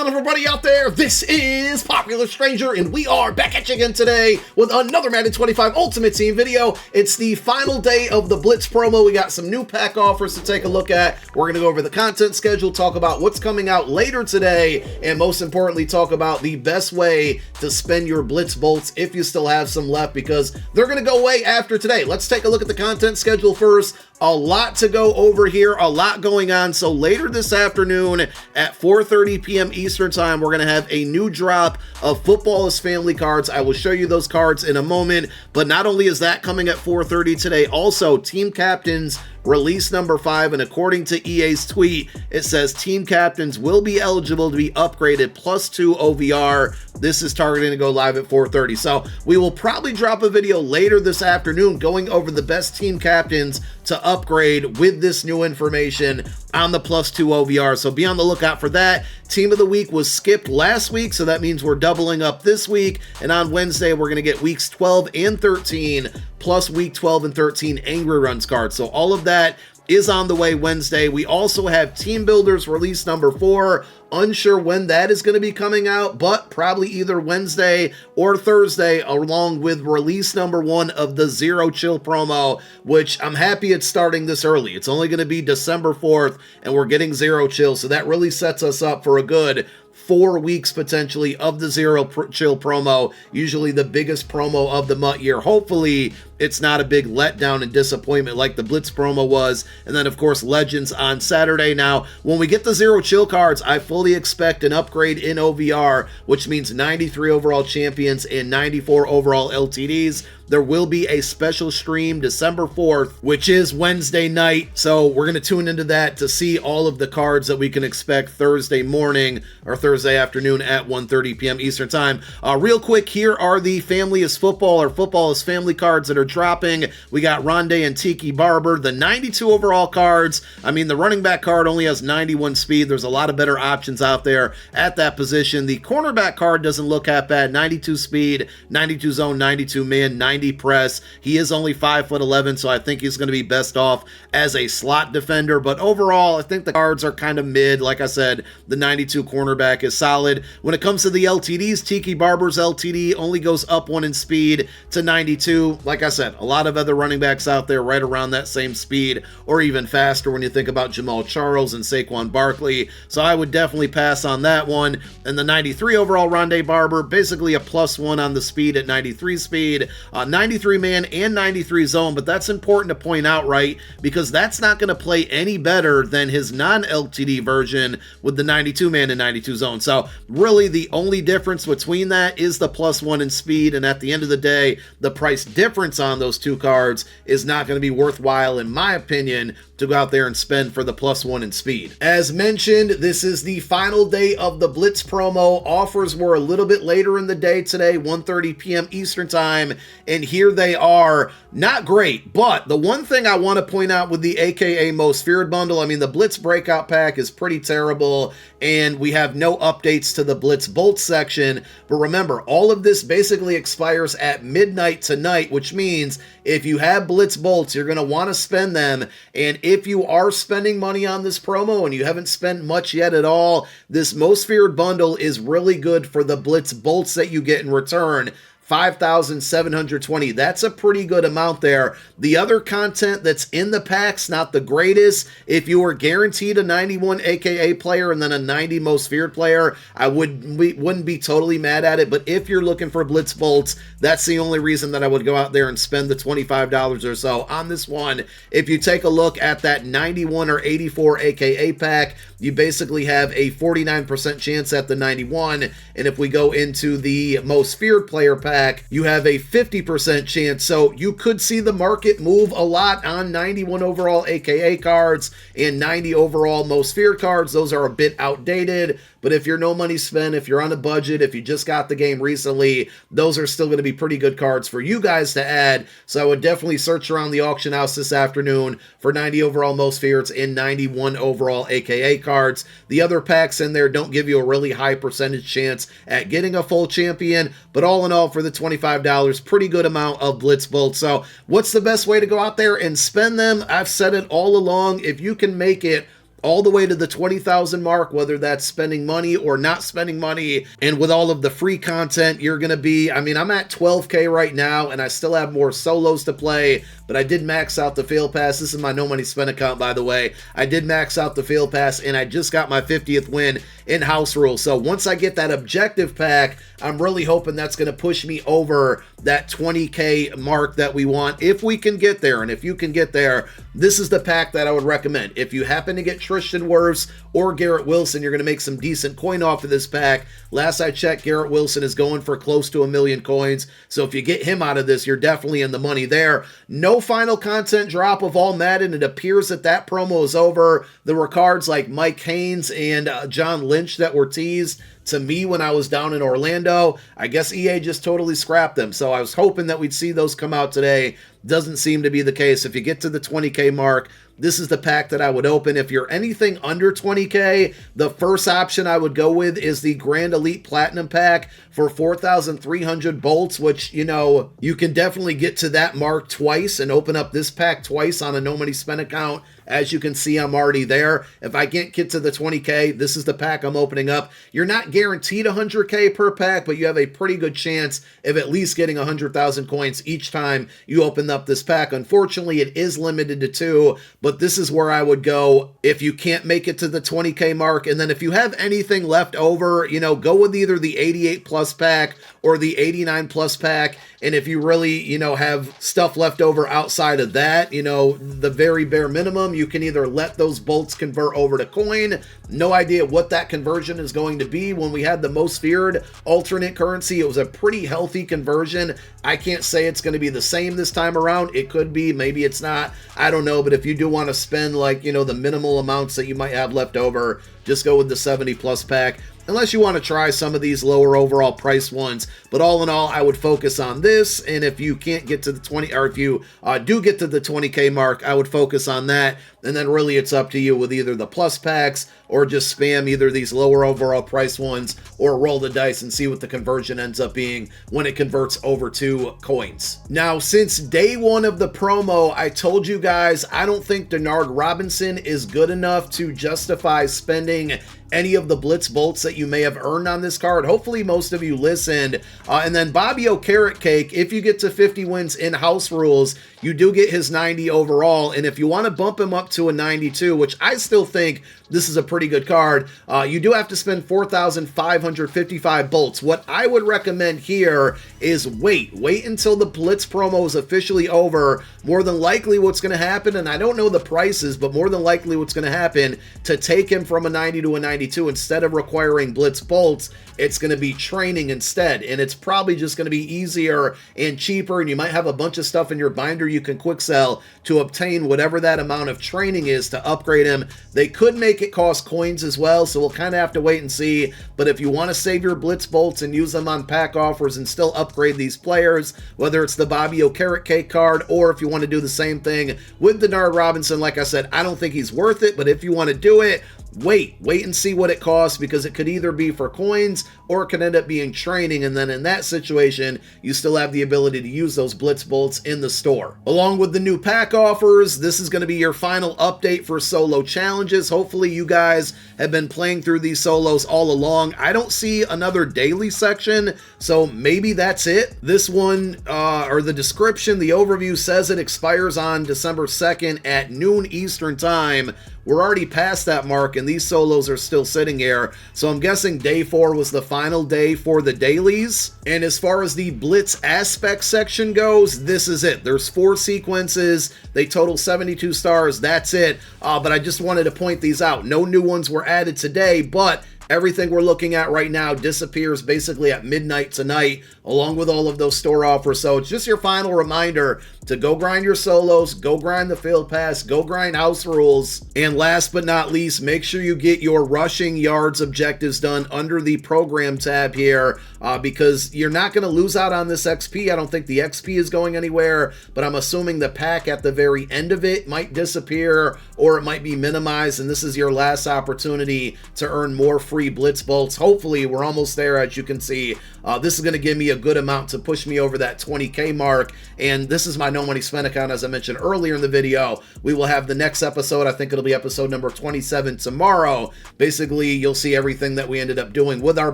everybody out there? This is Popular Stranger, and we are back at you again today with another Madden 25 Ultimate Team video. It's the final day of the Blitz promo. We got some new pack offers to take a look at. We're going to go over the content schedule, talk about what's coming out later today, and most importantly, talk about the best way to spend your Blitz bolts if you still have some left, because they're going to go away after today. Let's take a look at the content schedule first. A lot to go over here, a lot going on. So later this afternoon at 4:30 p.m. Eastern Time, we're going to have a new drop of Football is Family cards. I will show you those cards in a moment, but not only is that coming at 4:30 today, also Team Captains release number 5, and according to EA's tweet, it says Team Captains will be eligible to be upgraded +2 OVR. This is targeting to go live at 4:30. So we will probably drop a video later this afternoon going over the best Team Captains to upgrade with this new information on the +2 OVR. So be on the lookout for that. Team of the Week was skipped last week, so that means we're doubling up this week. And on Wednesday, we're going to get weeks 12 and 13 plus week 12 and 13 Angry Runs cards. So all of that is on the way Wednesday. We also have Team Builders release number 4. Unsure when that is going to be coming out, but probably either Wednesday or Thursday, along with release number 1 of the Zero Chill promo, which I'm happy it's starting this early. It's only going to be December 4th, and we're getting Zero Chill, so that really sets us up for a good 4 weeks potentially of the Zero Chill promo, usually the biggest promo of the year. Hopefully it's not a big letdown and disappointment like the Blitz promo was. And then of course Legends on Saturday. Now when we get the Zero Chill cards, I fully expect an upgrade in OVR, which means 93 overall champions and 94 overall LTDs. There will be a special stream December 4th, which is Wednesday night. So we're going to tune into that to see all of the cards that we can expect Thursday morning or Thursday afternoon at 1:30 p.m. Eastern Time. Real quick, here are the Family is Football or Football is Family cards that are dropping. We got Rondé and Tiki Barber, the 92 overall cards. I mean, the running back card only has 91 speed. There's a lot of better options out there at that position. The cornerback card doesn't look that bad. 92 speed, 92 zone, 92 man, 90 press. He is only 5'11", so I think he's going to be best off as a slot defender. But overall, I think the cards are kind of mid. Like I said, the 92 cornerback is solid. When it comes to the LTDs, Tiki Barber's LTD only goes up 1 in speed to 92. Like I said, a lot of other running backs out there right around that same speed or even faster when you think about Jamal Charles and Saquon Barkley. So I would definitely pass on that one. And the 93 overall Rondé Barber, basically a +1 on the speed at 93 speed. 93 man and 93 zone, but that's important to point out, right? Because that's not going to play any better than his non-LTD version with the 92 man and 92 zone. So really the only difference between that is the +1 in speed, and at the end of the day, the price difference on those two cards is not going to be worthwhile, in my opinion, to go out there and spend for the +1 in speed. As mentioned, this is the final day of the Blitz promo. Offers were a little bit later in the day today, 1:30 p.m. Eastern Time, and here they are. Not great, but the one thing I want to point out with the AKA Most Feared bundle, I mean, the Blitz Breakout Pack is pretty terrible, and we have no updates to the Blitz BOLTZ section. But remember, all of this basically expires at midnight tonight, which means if you have Blitz bolts, you're going to want to spend them. And if you are spending money on this promo and you haven't spent much yet at all, this Most Feared bundle is really good for the Blitz bolts that you get in return. 5,720. That's a pretty good amount there. The other content that's in the packs, not the greatest. If you were guaranteed a 91 AKA player and then a 90 Most Feared player, I wouldn't be totally mad at it. But if you're looking for Blitz bolts, that's the only reason that I would go out there and spend the $25 or so on this one. If you take a look at that 91 or 84 AKA pack, you basically have a 49% chance at the 91. And if we go into the Most Feared player pack, you have a 50% chance. So you could see the market move a lot on 91 overall AKA cards and 90 overall Most Feared cards. Those are a bit outdated, but if you're no money spent, if you're on a budget, if you just got the game recently, those are still going to be pretty good cards for you guys to add. So I would definitely search around the auction house this afternoon for 90 overall Most Feareds and 91 overall AKA cards. The other packs in there don't give you a really high percentage chance at getting a full champion, but all in all, for the $25, pretty good amount of Blitz bolts. So what's the best way to go out there and spend them? I've said it all along. If you can make it all the way to the 20,000 mark, whether that's spending money or not spending money. And with all of the free content, you're going to be, I mean, I'm at 12K right now, and I still have more solos to play, but I did max out the Fail Pass. This is my no money spent account, by the way. I did max out the Fail Pass, and I just got my 50th win in House Rules. So once I get that objective pack, I'm really hoping that's going to push me over that 20K mark that we want, if we can get there. And if you can get there, this is the pack that I would recommend. If you happen to get Tristan Wirfs or Garrett Wilson, you're going to make some decent coin off of this pack. Last I checked, Garrett Wilson is going for close to 1 million coins. So if you get him out of this, you're definitely in the money there. No final content drop of all Madden. It appears that that promo is over. There were cards like Mike Haynes and John Lynch that were teased to me when I was down in Orlando. I guess EA just totally scrapped them. So I was hoping that we'd see those come out today. Doesn't seem to be the case. If you get to the 20K mark, this is the pack that I would open. If you're anything under 20K, the first option I would go with is the Grand Elite Platinum pack for 4,300 bolts, which, you know, you can definitely get to that mark twice and open up this pack twice on a no money spent account. As you can see, I'm already there. If I can't get to the 20K, this is the pack I'm opening up. You're not guaranteed 100K per pack, but you have a pretty good chance of at least getting 100,000 coins each time you open up this pack. Unfortunately, it is limited to 2, but this is where I would go if you can't make it to the 20K mark. And then if you have anything left over, you know, go with either the 88 plus pack or the 89 plus pack. And if you really, you know, have stuff left over outside of that, you know, the very bare minimum, you can either let those bolts convert over to coin. No idea what that conversion is going to be. When we had the most feared alternate currency, it was a pretty healthy conversion. I can't say it's going to be the same this time around. It could be, maybe it's not. I don't know. But if you do want to spend, like, you know, the minimal amounts that you might have left over, just go with the 70 plus pack. Unless you want to try some of these lower overall price ones. But all in all, I would focus on this. And if you can't get to the 20, or if you do get to the 20K mark, I would focus on that. And then really it's up to you with either the plus packs or just spam either these lower overall price ones or roll the dice and see what the conversion ends up being when it converts over to coins. Now, since day one of the promo, I told you guys I don't think Denard Robinson is good enough to justify spending any of the Blitz bolts that you may have earned on this card. Hopefully most of you listened. And then Bobby O'Carrot Cake, if you get to 50 wins in House Rules, you do get his 90 overall. And if you want to bump him up to a 92, which I still think this is a pretty good card, you do have to spend 4,555 bolts. What I would recommend here is wait until the Blitz promo is officially over. More than likely what's going to happen, and I don't know the prices, but more than likely what's going to happen to take him from a 90 to a 92, instead of requiring Blitz bolts, it's going to be training instead. And it's probably just going to be easier and cheaper, and you might have a bunch of stuff in your binder you can quick sell to obtain whatever that amount of training is to upgrade him. They could make it cost coins as well, so we'll kind of have to wait and see. But if you want to save your Blitz bolts and use them on pack offers and still upgrade these players, whether it's the Bobby O'Carrot Cake card or if you want to do the same thing with Denard Robinson, like I said, I don't think he's worth it, but if you want to do it, wait and see what it costs, because it could either be for coins or it could end up being training, and then in that situation you still have the ability to use those Blitz bolts in the store. Along with the new pack offers, this is going to be your final update for solo challenges. Hopefully you guys have been playing through these solos all along. I don't see another daily section, so maybe that's it. This one, or the description, the overview says it expires on December 2nd at noon Eastern time. We're already past that mark and these solos are still sitting here. So I'm guessing day 4 was the final day for the dailies. And as far as the Blitz aspect section goes, this is it. There's 4 sequences. They total 72 stars. That's it. But I just wanted to point these out. No new ones were added today, but everything we're looking at right now disappears basically at midnight tonight, along with all of those store offers. So it's just your final reminder to go grind your solos, go grind the Field Pass, go grind House Rules. And last but not least, make sure you get your rushing yards objectives done under the program tab here, because you're not going to lose out on this XP. I don't think the XP is going anywhere, but I'm assuming the pack at the very end of it might disappear or it might be minimized, and this is your last opportunity to earn more free Blitz bolts. Hopefully we're almost there. As you can see, this is going to give me a good amount to push me over that 20K mark, and this is my no No Money Spent account, as I mentioned earlier in the video. We will have the next episode. I think it'll be episode number 27 tomorrow. Basically, you'll see everything that we ended up doing with our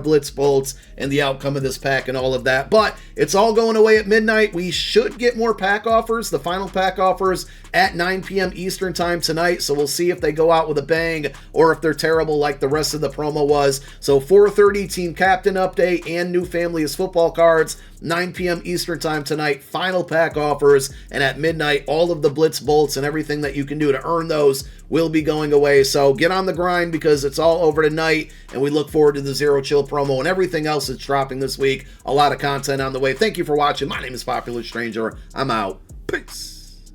Blitz bolts and the outcome of this pack and all of that. But it's all going away at midnight. We should get more pack offers, the final pack offers, at 9 p.m. Eastern time tonight. So we'll see if they go out with a bang or if they're terrible like the rest of the promo was. So 4:30 team captain update and new family is football cards. 9 p.m. Eastern time tonight, final pack offers, and at midnight, all of the Blitz bolts and everything that you can do to earn those will be going away. So get on the grind because it's all over tonight, and we look forward to the Zero Chill promo and everything else that's dropping this week. A lot of content on the way. Thank you for watching. My name is Popular Stranger. I'm out. Peace.